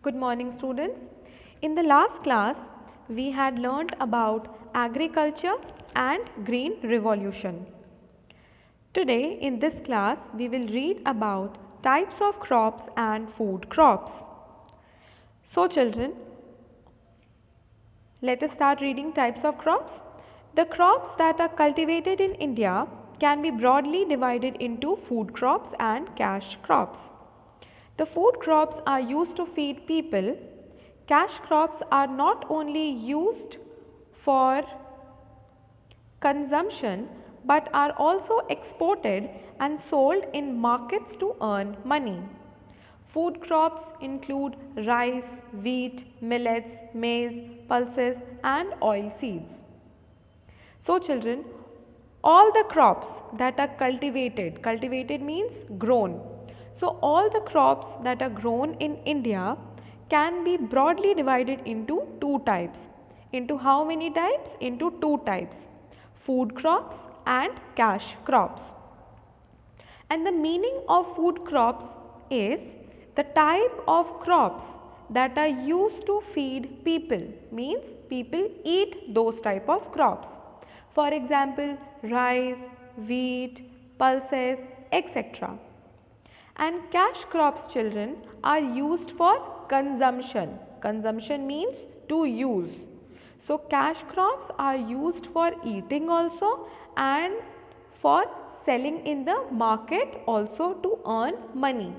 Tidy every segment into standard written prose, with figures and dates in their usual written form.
Good morning, students. In the last class, we had learned about agriculture and green revolution. Today, in this class, we will read about types of crops and food crops. So, children, let us start reading types of crops. The crops that are cultivated in India can be broadly divided into food crops and cash crops. The food crops are used to feed people. Cash crops are not only used for consumption but are also exported and sold in markets to earn money. Food crops include rice, wheat, millets, maize, pulses and oil seeds. So children, all the crops that are cultivated means grown. So all the crops that are grown in India can be broadly divided into two types. Into how many types? Into two types. Food crops and cash crops. And the meaning of food crops is the type of crops that are used to feed people, means people eat those type of crops. For example, rice, wheat, pulses, etc. And cash crops, children, are used for consumption. Consumption means to use. So cash crops are used for eating also and for selling in the market also to earn money.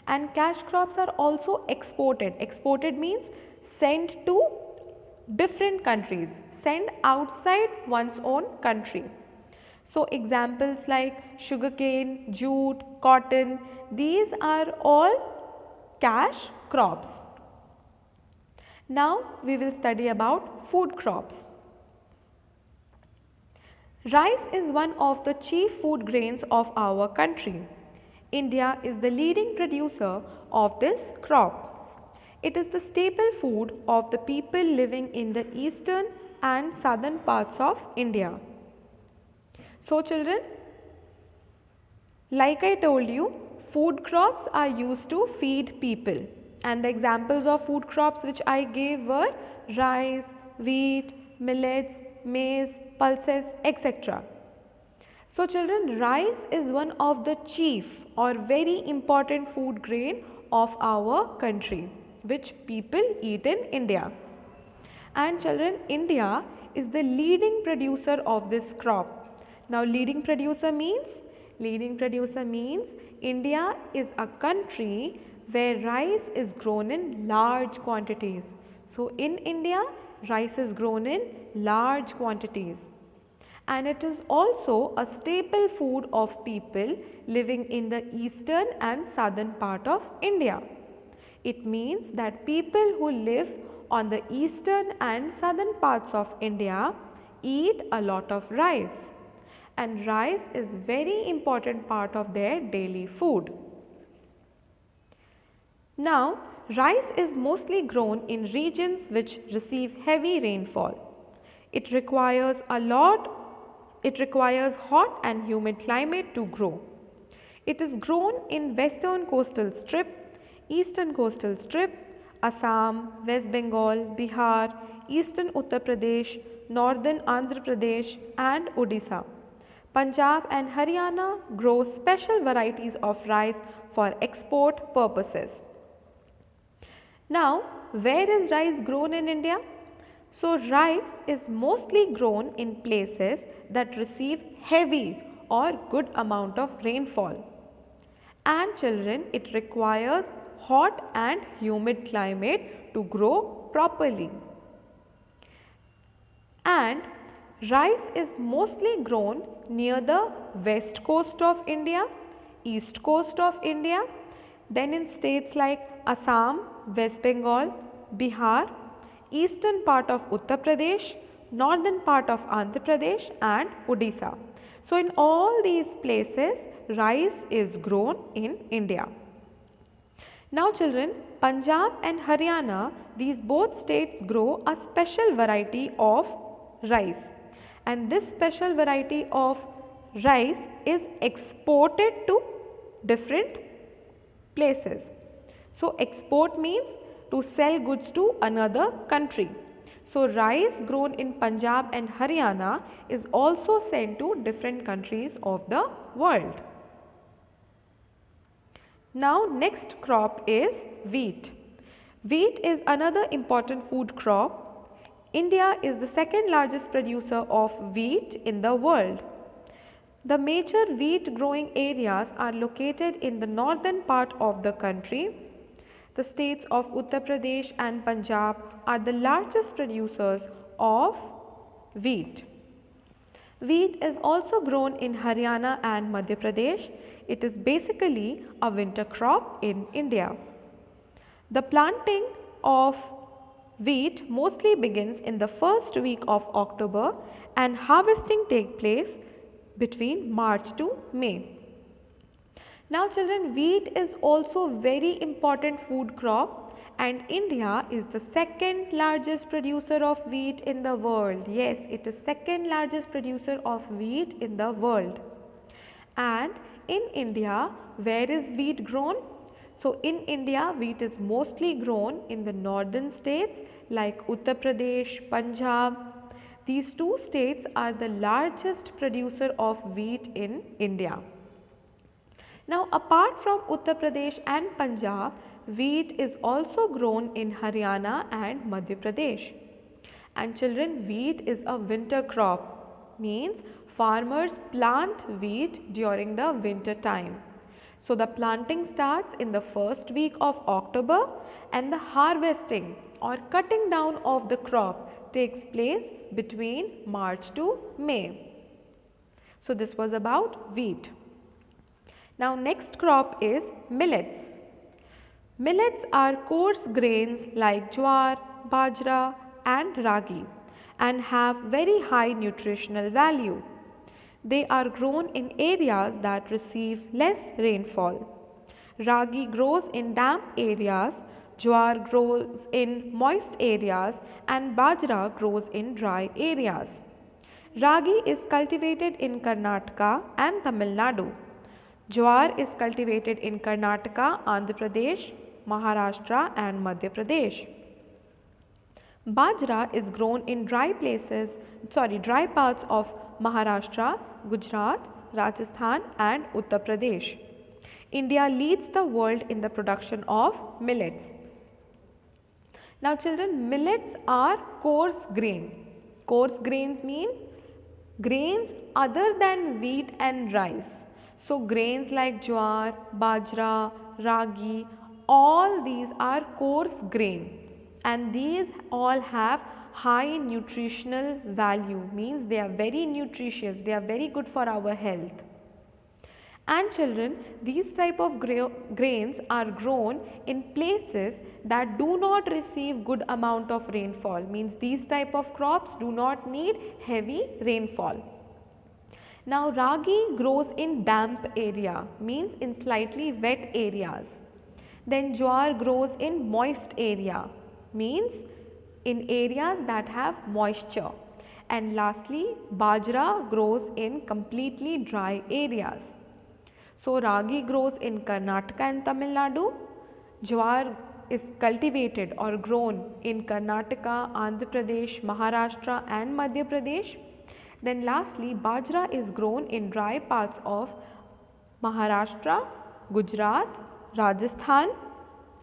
And cash crops are also exported. Exported means sent to different countries, sent outside one's own country. So examples like sugarcane, jute, cotton, these are all cash crops. Now we will study about food crops. Rice is one of the chief food grains of our country. India is the leading producer of this crop. It is the staple food of the people living in the eastern and southern parts of India. So children, like I told you, food crops are used to feed people, and the examples of food crops which I gave were rice, wheat, millets, maize, pulses, etc. So children, rice is one of the chief or very important food grain of our country which people eat in India. And children, India is the leading producer of this crop. Now leading producer means India is a country where rice is grown in large quantities. So in India, rice is grown in large quantities. And it is also a staple food of people living in the eastern and southern part of India. It means that people who live on the eastern and southern parts of India eat a lot of rice, and rice is very important part of their daily food. Now, rice is mostly grown in regions which receive heavy rainfall. It requires hot and humid climate to grow. It is grown in western coastal strip, eastern coastal strip, Assam, West Bengal, Bihar, eastern Uttar Pradesh, northern Andhra Pradesh and Odisha. Punjab and Haryana grow special varieties of rice for export purposes. Now, where is rice grown in India? So, rice is mostly grown in places that receive heavy or good amount of rainfall. And children, it requires hot and humid climate to grow properly. And rice is mostly grown near the west coast of India, east coast of India, then in states like Assam, West Bengal, Bihar, eastern part of Uttar Pradesh, northern part of Andhra Pradesh and Odisha. So in all these places, rice is grown in India. Now children, Punjab and Haryana, these both states grow a special variety of rice, and this special variety of rice is exported to different places. So export means to sell goods to another country. So rice grown in Punjab and Haryana is also sent to different countries of the world. Now next crop is wheat. Wheat is another important food crop. India is the second largest producer of wheat in the world. The major wheat growing areas are located in the northern part of the country. The states of Uttar Pradesh and Punjab are the largest producers of wheat. Wheat is also grown in Haryana and Madhya Pradesh. It is basically a winter crop in India. The planting of wheat mostly begins in the first week of October and harvesting takes place between March to May. Now children, wheat is also very important food crop and India is the second largest producer of wheat in the world. Yes, it is second largest producer of wheat in the world. And in India, where is wheat grown? So in India, wheat is mostly grown in the northern states like Uttar Pradesh, Punjab. These two states are the largest producer of wheat in India. Now apart from Uttar Pradesh and Punjab, wheat is also grown in Haryana and Madhya Pradesh. And children, wheat is a winter crop, means farmers plant wheat during the winter time. So the planting starts in the first week of October and the harvesting or cutting down of the crop takes place between March to May. So this was about wheat. Now next crop is millets. Millets are coarse grains like jowar, bajra and ragi and have very high nutritional value. They are grown in areas that receive less rainfall. Ragi grows in damp areas, jowar grows in moist areas and bajra grows in dry areas. Ragi is cultivated in Karnataka and Tamil Nadu. Jowar is cultivated in Karnataka, Andhra Pradesh, Maharashtra and Madhya Pradesh. Bajra is grown in dry parts of Maharashtra, Gujarat, Rajasthan and Uttar Pradesh. India leads the world in the production of millets. Now children, millets are coarse grain. Coarse grains mean grains other than wheat and rice. So grains like jowar, bajra, ragi, all these are coarse grain and these all have high nutritional value, means they are very nutritious, they are very good for our health. And children, these type of grains are grown in places that do not receive good amount of rainfall, means these type of crops do not need heavy rainfall. Now ragi grows in damp area, means in slightly wet areas. Then jowar grows in moist area, means in areas that have moisture. And lastly, bajra grows in completely dry areas. So ragi grows in Karnataka and Tamil Nadu. Jowar is cultivated or grown in Karnataka, Andhra Pradesh, Maharashtra and Madhya Pradesh. Then lastly, bajra is grown in dry parts of Maharashtra, Gujarat, Rajasthan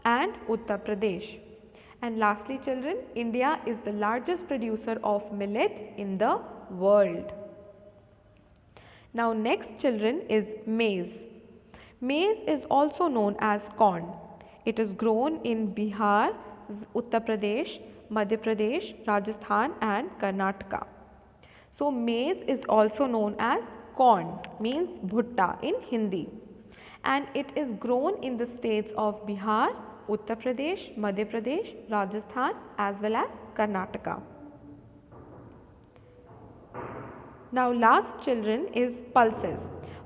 and Uttar Pradesh. And lastly children, India is the largest producer of millet in the world. Now next children is maize. Maize is also known as corn. It is grown in Bihar, Uttar Pradesh, Madhya Pradesh, Rajasthan and Karnataka. So maize is also known as corn, means bhutta in Hindi. And it is grown in the states of Bihar, Uttar Pradesh, Madhya Pradesh, Rajasthan as well as Karnataka. Now last children is pulses.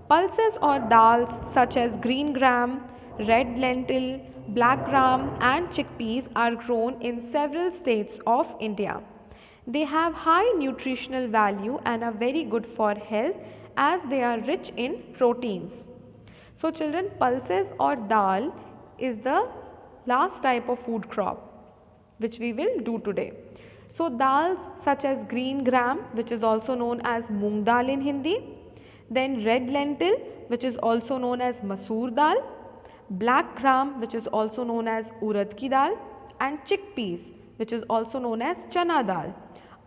Pulses or dals such as green gram, red lentil, black gram and chickpeas are grown in several states of India. They have high nutritional value and are very good for health as they are rich in proteins. So children, pulses or dal is the last type of food crop. which we will do today. So dals such as green gram, which is also known as moong dal in Hindi, then red lentil, which is also known as masoor dal, black gram, which is also known as urad ki dal, and chickpeas, which is also known as chana dal,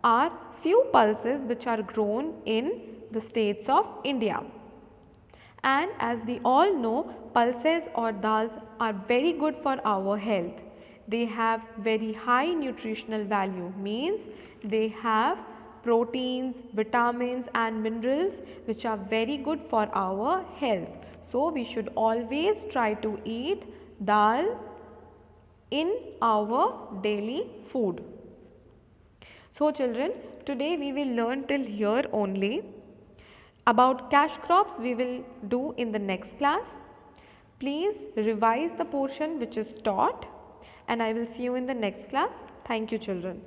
are few pulses which are grown in the states of India. And as we all know, pulses or dals are very good for our health. They have very high nutritional value, means they have proteins, vitamins and minerals which are very good for our health. So we should always try to eat dal in our daily food. So children, today we will learn till here only. About cash crops we will do in the next class. Please revise the portion which is taught, and I will see you in the next class. Thank you children.